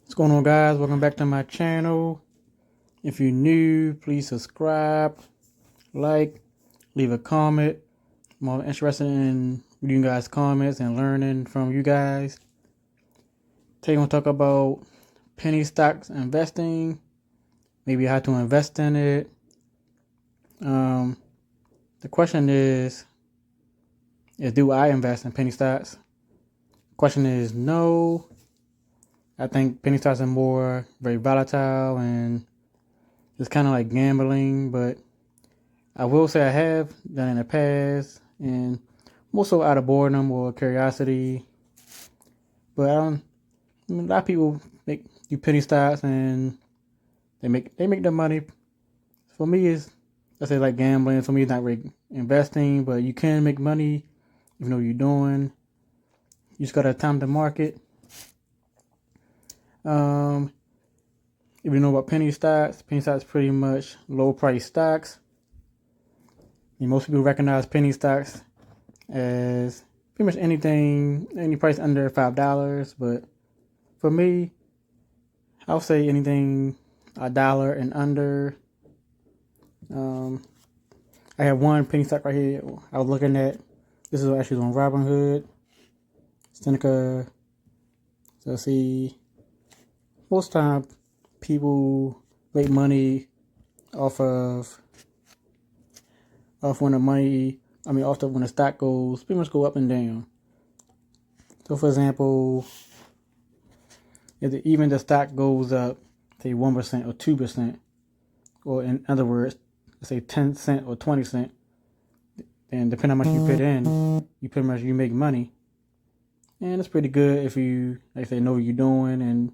What's going on, guys? Welcome back to my channel. If you're new, please subscribe, like, leave a comment. I'm more interested in reading you guys' comments and learning from you guys. Today, I'm going to talk about penny stocks investing, maybe how to invest in it. The question is do I invest in penny stocks? Question is no. I think penny stocks are very volatile and it's kind of like gambling, but I will say I have done in the past, and more so out of boredom or curiosity. But a lot of people do penny stocks and they make their money. For me, it's I say like gambling. For me, it's not really investing, but you can make money if you know what you're doing. You just gotta time the market. If you know about penny stocks pretty much low price stocks. And most people recognize penny stocks as pretty much any price under $5. But for me, I'll say anything $1 and under. I have one penny stock right here. I was looking at. This is actually on Robinhood, Seneca. So see, most time people make money off of when the money. Off of when the stock goes pretty much go up and down. So for example, if even the stock goes up, say 1% or 2%, or in other words, say 10 cent or 20 cent, then depending on how much you put in, you make money. And it's pretty good if you, like I say, know what you're doing. And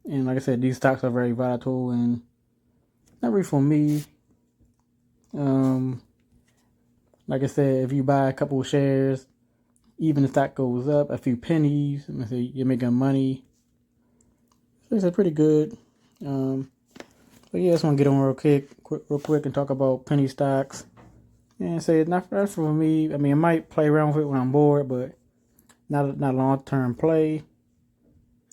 like I said, these stocks are very volatile and not really for me. Like I said, if you buy a couple of shares, even the stock goes up a few pennies, you're making money. So it's pretty good. But yeah, I just want to get on real quick and talk about penny stocks. And say it's not for me. I might play around with it when I'm bored, but not long term play.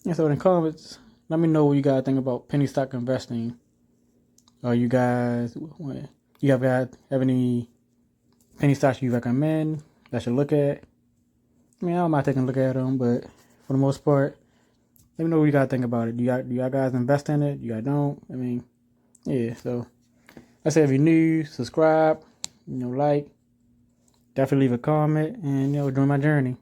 And so in the comments, let me know what you guys think about penny stock investing. Or you guys, have any penny stocks you recommend that I should look at? I don't mind taking a look at them, but for the most part, let me know what you guys think about it. Do y'all guys invest in it? Do y'all don't? Yeah. So I say if you're new, subscribe, like, definitely leave a comment, and join my journey.